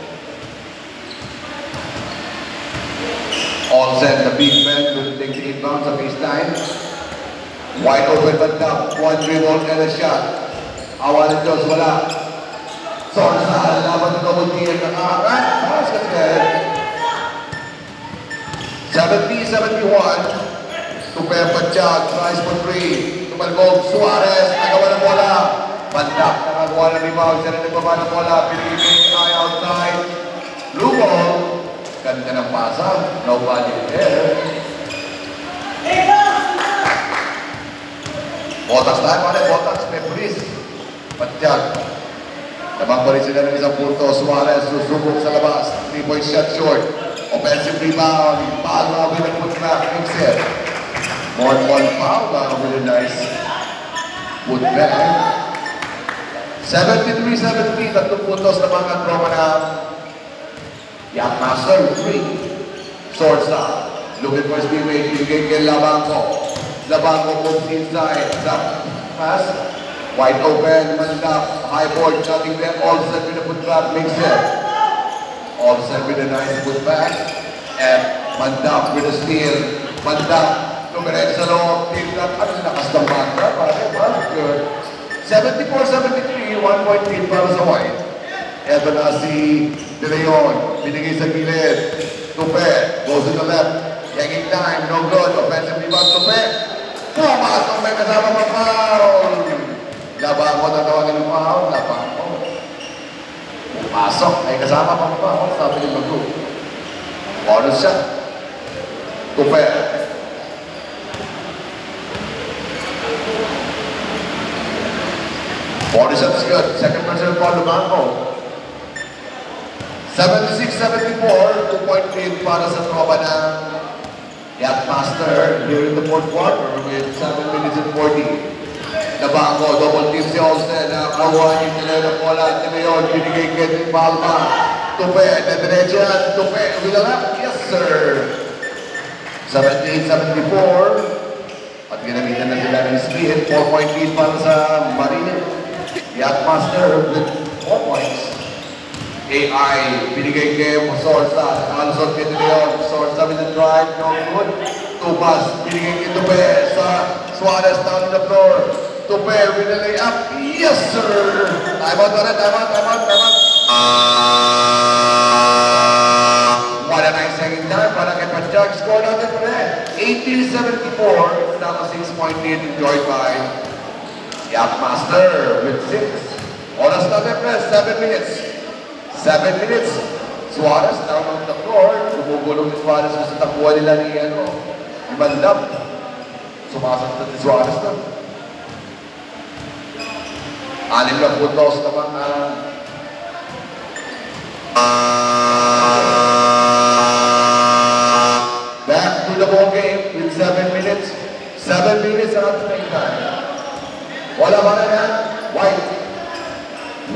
Olsen, the big man, will take the inbound sa baseline. Wide open Mandap. One dribble and a shot. Awan ng Diyos, wala. Sorsa, laban ng double team. Nakaangat. Basket head. 70-71. Tupe Panchag. Tries for 3. Tumalbog. Suarez. Nagawa ng bola. Mandap. Nakagawa ng rebound. Siya rin nagbaba ng bola. Pinigil ay outside. Blue ball. Ganda ng pasa. Nobody there. Botas tayo pa rin. Botas. Pepris. Panchag. Lamang pa rin sila ng isang punto. Suarez. Susubok sa labas. 3-point shot short. Offensive rebound. Palma with a putback. Mix it. Monmon Palma with a nice putback. 73-70. Tatlong puntos na mga tropa na Young Master, 3. Sorsa. Looking for his teammate. Bigay kay Labanco. Labanco moves inside. Zap. Pass. Wide open. Mandap. High board. Cutting there. Olsen with a putback. Makes it. Olsen with a nice putback. And Mandap with a steal. Mandap. Lumiret sa loob. Tingnan. Ano lakas ng banda? Parang good. 74-73. 1 point lead para sa White. Eto na si De Leon, binigay sa gilid. Tupe, goes to the left. Hanging time, no good. Offensive rebound, Tupe. Pumasok, may kasama pa foul. Labang ko, tatawagin ng foul. Labang ko. Pumasok, may kasama pa foul. Sabi ni Magu. Bonus siya. Tupe. Bonus shot is good. Second personal foul, Lubanco. 76-74, 2-point lead para sa tropa ng Yacht Master here in the fourth quarter with 7 minutes and 40. Nabango, double team si Olsen. Nakakuha niya nila ng bola. At ngayon, binigay kay Palma. Tupe, na diretso yan. Tupe, umilalap. Yes, sir. 78-74. At ginamitan na sila ng speed. 4-point lead para sa Marine. Yachtmaster with 4 points. AI, binigay kay Sorsa. Alson kay De Leon. Sorsa with the drive. No good. Tupas, binigay kay Tupe sa Suarez down the floor. Tupe with the layup. Yes, sir! Time out na rin. Time out. What a nice second time para kay Pachag. Score natin pa rin. 80-74. Now a 6-point lead enjoyed by Yachtmaster with 6. Oras natin pa rin. 7 minutes. 7 minutes. Suarez down on the floor. Bumugulong si Suarez sa takbuhan nila ni Mandap. Sumasakta si Suarez na. 6 na puntos naman back to the ball game with 7 minutes. 7 minutes at the same time. Wala ba na yan?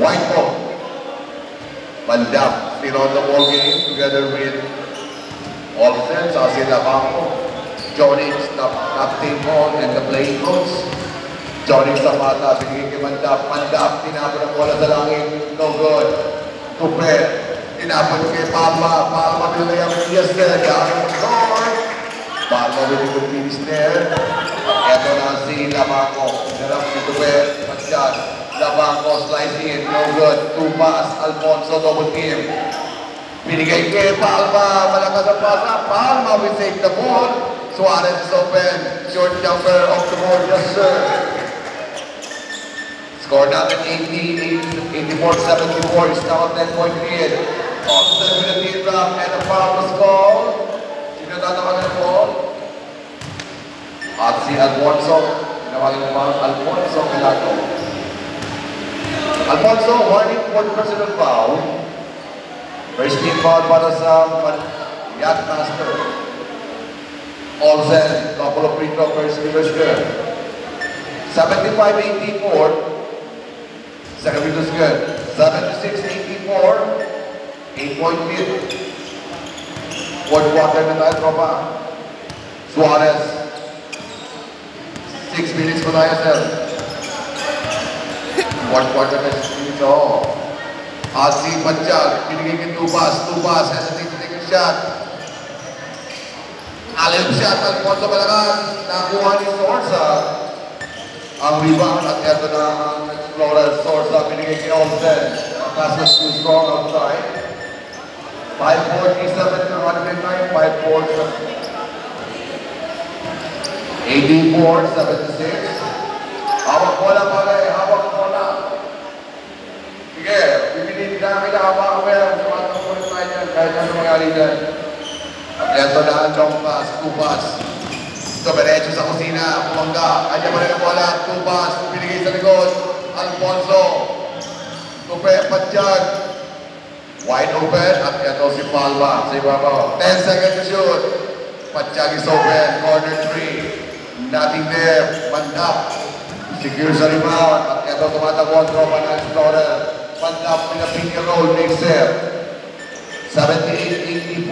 White po. Mandap still on the ball game together with Olsen, Sasi Labanco, Johnny Naptimon and the playing coach. Johnny Zapata, binigay kay Mandap. Mandap, tinapon ang bola sa langit. No good. Tupe, tinapon kay Palma. Palma binigay ang yes there. Down the floor. Palma with a good finish there. Ito na si Labanco. Hinarap si Tupe. Mandap. Labanco slice in. No good. Two pass. Alfonso double team. Binigay kay Palma. Malakas ang pasa. Palma will take the ball. Suarez is open. Short jumper off the board. Yes, sir. Score natin 84-74. It's now a 10-point lead. Olsen with a lead drop and a foul was called. Sino tatawagan ng ball? At si Alfonso. Tinawagan ng ball. Alfonso Milago. Alfonso, warning for the personal foul. First team foul para sa Yachtmaster. Olsen, couple of free throw first reverse good. 75-84. Second free throw is good. 76-84. 8-point lead. Fourth quarter na tayo, tropa. Suarez. 6 minutes ko tayo, sir. Fourth quarter na 6 minutes, oh. At si Pachag, binigay kay Tupas. Tupas, hesitate to take a shot. Alim shot, Alfonso Malakas. Nakuha ni Sorsa. Ang rebound at ito na ang Explorer. Sorsa, binigay kay Olsen. Ang pass was too strong outside. 5:47 to 109. 84-76. Hawak bola pala eh. Hawak bola. Sige, pipiliin na kita hawak ko yan. Sumatang mo rin tayo yan. Kahit ano mangyari dyan. At ito na ang long pass. Two pass. Ito, diretso sa kusina. Pumangga. Kanya pa rin ang bola. Two pass. Binigay sa likod. Alfonso. Tupe, Pachag. Wide open. At ito si Palma. Sa ibabaw. 10 seconds to shoot. Pachag is open. Corner 3. Nothing there. Mandap. Secure sa rebound. At ito tumatakbo ang tropa ng Explorer. Mandap with a finger roll. Makes it. 78-84.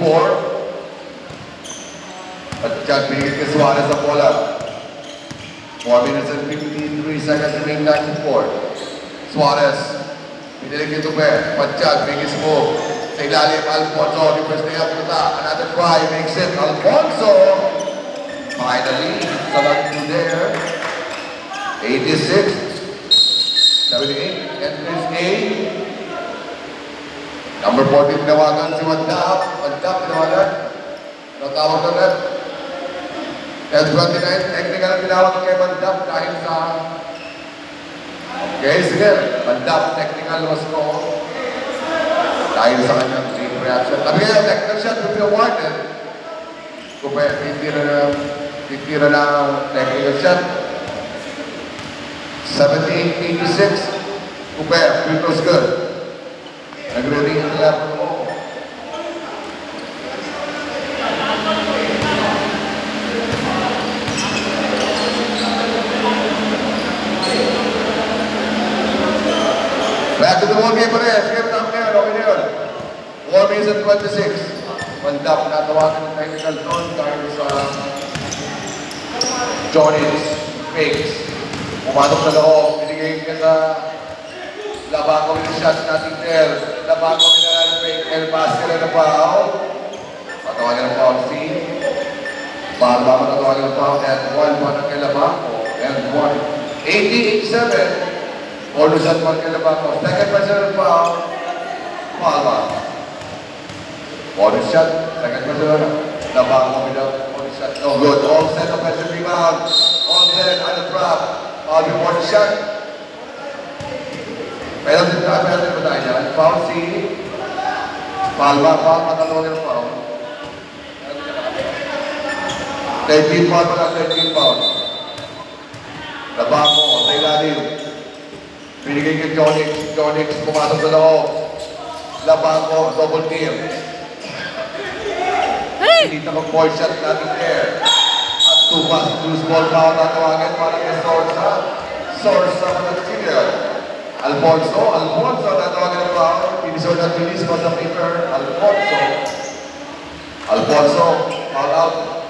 Pachag binigay kay Suarez sa bola. 4 minutes and 53 seconds remaining in fourth. Suarez. Binigay kay Tupe. Pachag binigay sa move. Sa ilalim, Alfonso. Reverse na yung punta. Another try. Makes it. Alfonso. Finally, sa lagi there. 86. 78. Entrance A. Number 14 tinawagan si Mandap. Mandap tinawagan. Ano tawag na net? S29, technical ang tinawag kay Mandap dahil sa... Okay, sige. Mandap, technical was ko. Dahil sa kanyang team reaction. Sabi nga, technical shot will be awarded. Kung titira na technical shot. 78-86. Kuper, free throws good. Nagre-ring ang lap mo. Back to the ball game pa rin. Sige, tama na yun. Okay na yun. 4 minutes and 26. Mandap na tawagan ng technical zone dahil sa Johnny's fakes. Pumatok sa loob. Binigay ka sa Labaco with the shots natin there. Labaco with the fake. El basket na foul. Patawagan ng foul C. Palma patawagan ng foul. And 1 pa ng kay Labaco. And 1. 80-87. Olusan pa kay Labaco. Second personal foul. Palma. Bonus shot, second personal. Labaco with the bonus shot. No good. All set offensive rebound. All set on the trap. All the bonus shot. Penalty ba tayo dyan? Foul C. Palma, tatawagin ng foul. 13 foul pa lang, 13 foul. Labaco, sa ilalim. Pinigay kay Jonix. Jonix, pumasok sa loob. Labaco, double team. Hindi na mag-ball shot natin there. At 2 pass, loose ball foul tatawagan para kay Sorsa. Sorsa mag-trigger. Alfonso tatawagan ng foul. Pinisor na release pa sa paper. Alfonso, foul out.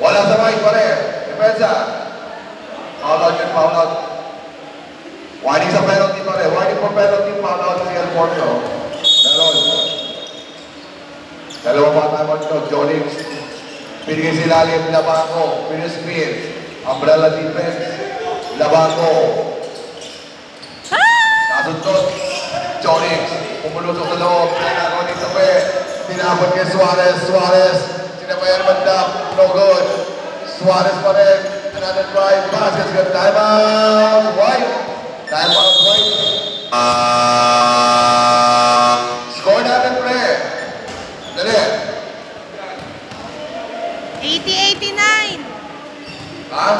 Wala sa right pa rin. Depensa. Foul out yan, foul out. Warning sa penalty pa rin. Warning for penalty, foul out si Alfonso. Dalawang mga tama ito, Jonix. Pinigay si Lalim, Labaco, Pinispin, umbrella defense, Labaco. Nasuntot, Jonix, pumulusok sa loob, pinagawin ng tabi, tinapon kay Suarez, sinabayan mandap, no good. Suarez pa rin, another drive, basket, good, time out, White. Time out, White. Score natin, pre. Dali. 80-89. Ha?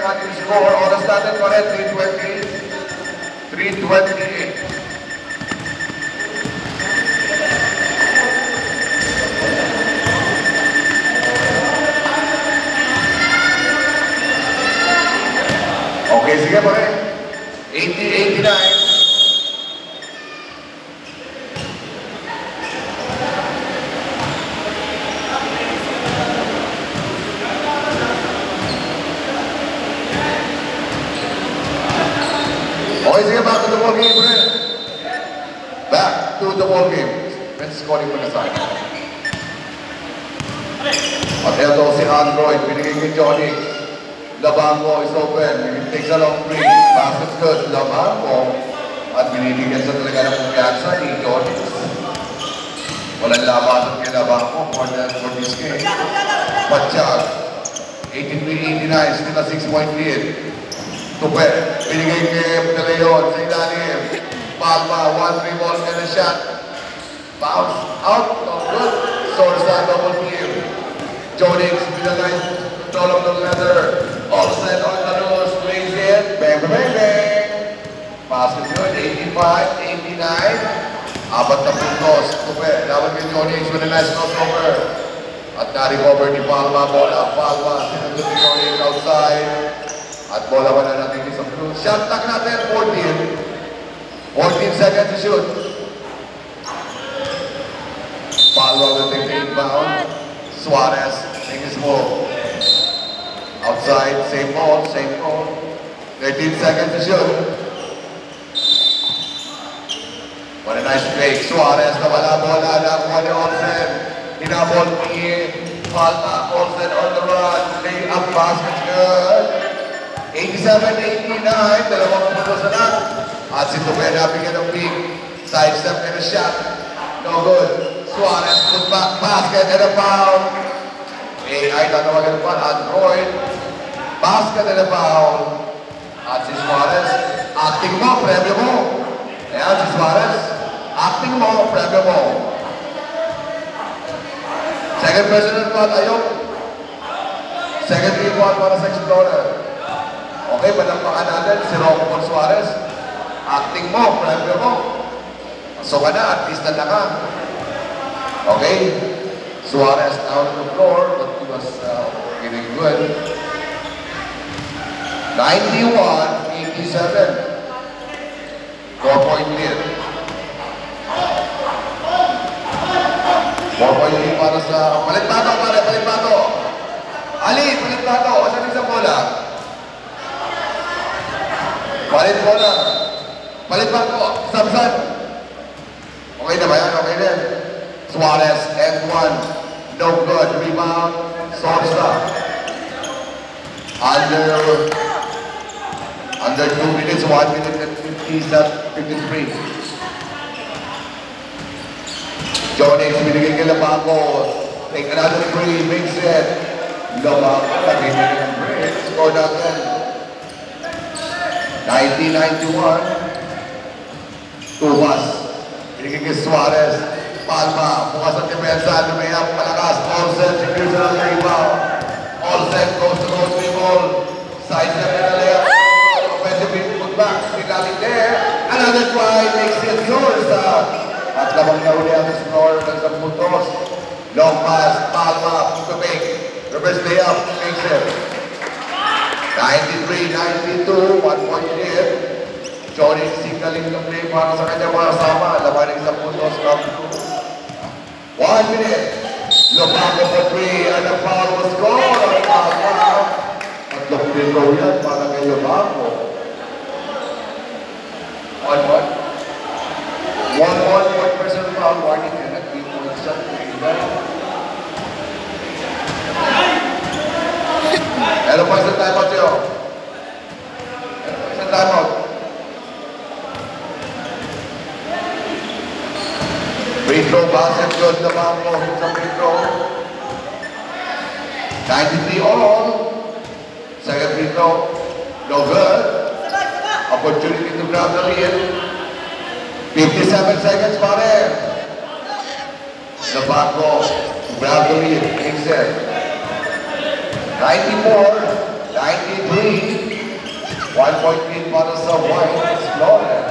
ang ating score. Oras natin pa rin, 3:28. Okay, sige pa rin. 80-89. Okay, sige, back to the ball game, friend. Back to the ball game. Let's scoring for the side. At ito si Android, binigay kay Johnny. Labango is open. He takes a long three. Basket good. Labango. At binibigyan sa talaga ng kumpiyansa ni Johnny. Walang labasan kay Labango for this game. Patsyag. 83-89. Still a 6-point lead. Tupe. Binigay kay De Leon sa ilalim. Palma. 1-3 ball and a shot. Bounce. Out. No good. Sorsa double team. Jonix binagay. Control of the leather. All set on the nose. Brings in. Bang, bang, bang. Basket good. 85-89. Apat na puntos. Tupe. Dapat kay Jonix with a nice crossover. At na-recover ni Palma. Bola. Palma. Sinunod ni Jonix outside. At bola pa na natin sa blue. Shot clock natin, 14. 14 seconds to shoot. Palma will take the inbound. Suarez, take his move. Outside, same ball, same ball. 13 seconds to shoot. What a nice fake. Suarez na wala bola. Nakuha ni Olsen. Hinabol ni Palma. Olsen on the run. Lay up basket good. 87-89, dalawang puntos na lang. At si Tupe nabigyan ng big side step and a shot. No good. Suarez put back basket and a foul. Ay tatawagan pa, Android. Basket and a foul. At si Suarez, acting mo, premyo mo. Ayan si Suarez, acting mo, premyo mo. Second personal foul, ayok. Second team foul para sa Explorer. Okay, panampakan natin si Rocco Suarez. Acting mo, premyo mo. So ka na, artista na ka. Okay? Suarez out on the floor, but he was getting good. 91-87. 4-point lead. 4-point lead para sa... Palit bato, pare, palit bato. Ali, palit bato. Asan yung isang bola? Palit bola. Palit bato. Samsan. Okay na ba yan? Okay na. Suarez, and 1. No good. Rebound. Sosa. Under 2 minutes, 1 minute and 53. Jonix, binigay kay Labaco. Take another 3, makes it. Labaco, binigay ng break. Score natin. 1991. Tumas. Binigay kay Suarez. Palma, bukas ang depensa. Lumayap, palakas. Olsen, secures ang rebound. Olsen goes to go dribble. Side step and a layup. Offensive input back. Pinalik there. Another try makes it yours. At labang nauli ang score ng 10 puntos. Long pass, Palma, to make. Reverse layup, makes it. 93-92, 1-point lead. Johnny signaling ng play para sa kanya mga kasama. Laban ng 10 puntos. 1 minute. Lopaco for 3 and the foul was scored. At looking go yan para kay Lopaco. 1-1. 1 personal foul warning and a 3-point shot. Meron pa isang timeout yun. Isang timeout. Free throw basket good naman mo sa free throw. 93 all. Second free throw. No good. Opportunity to grab the lead. 57 seconds pare. Nabaco. Grab the lead. Makes it. 94. 93. 1-point lead para sa White Explorer.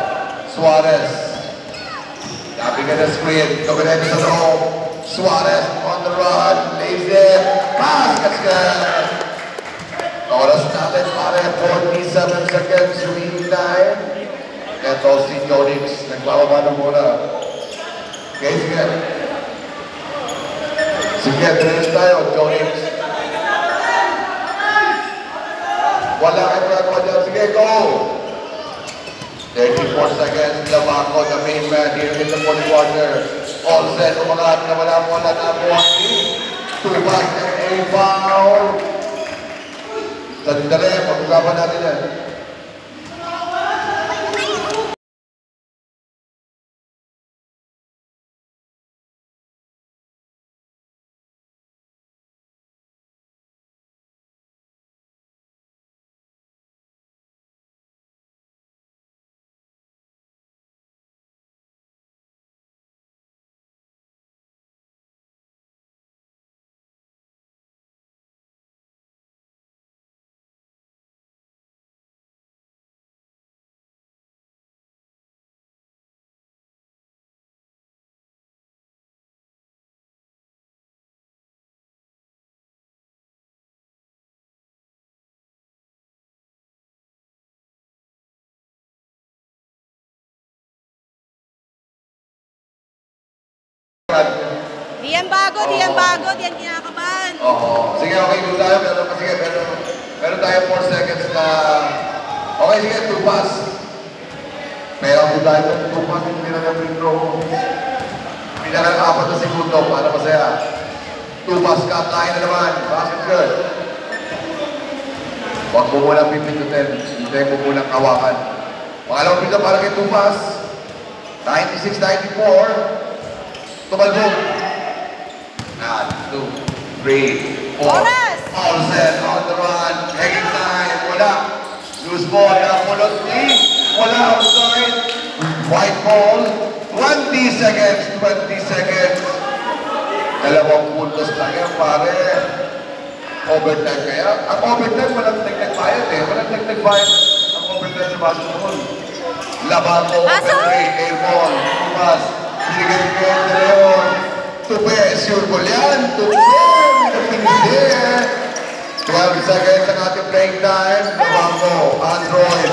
Suarez. Tapping at the screen, looking at the home. Suarez on the run, lays it, basket's good. Oras natin pare, 47 seconds, remaining. Ito si Jonix, nagbababa na muna. Okay, sige. Sige, drill tayo, Jonix. Wala kayo nagawa dyan, sige, go! 34 seconds, Labaco, the main man here in the fourth quarter. All set, umangat na wala mo na nabuhay. 2 back and a foul. Sandali, pag-usapan natin yan. Di yan bago, di yan bago, di yan kinakabahan. Oo. Sige, okay, doon tayo. Meron tayo 4 seconds na... Okay, sige, 2 pass. Pero doon tayo 2 pass, hindi na free throw. Pinaka-4 na segundo para masaya. 2 pass ka, tayo na naman. Basket good. Huwag mo muna 15 to 10. Hindi mo muna kawakan. Pangalawang pita para kay 2 pass. 96-94. Tumalbog. 1, 2, 3, 4. All set on the run. Taking time. Wala. Loose ball. Napulot ni. Wala outside. White ball. 20 seconds. 20 seconds. 2 puntos lang yan, pare. Overtime kaya. Ang overtime, walang nag-nag-bayad eh. Walang nag-nag-bayad ang overtime sa basketball. Labato, open three, air ball, tumas. Binigay kay De Leon. Tupe. Pressure ko yan. Tutuloy. There. 12 seconds ang ating playing time. Nabango. Android.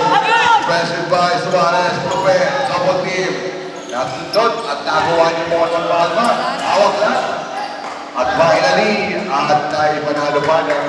Pressured by Suarez. Prope. Couple team. Nasundot at nakuha niyo mo ng Palma. Hawak lang. At finally, at naipanalo pa ng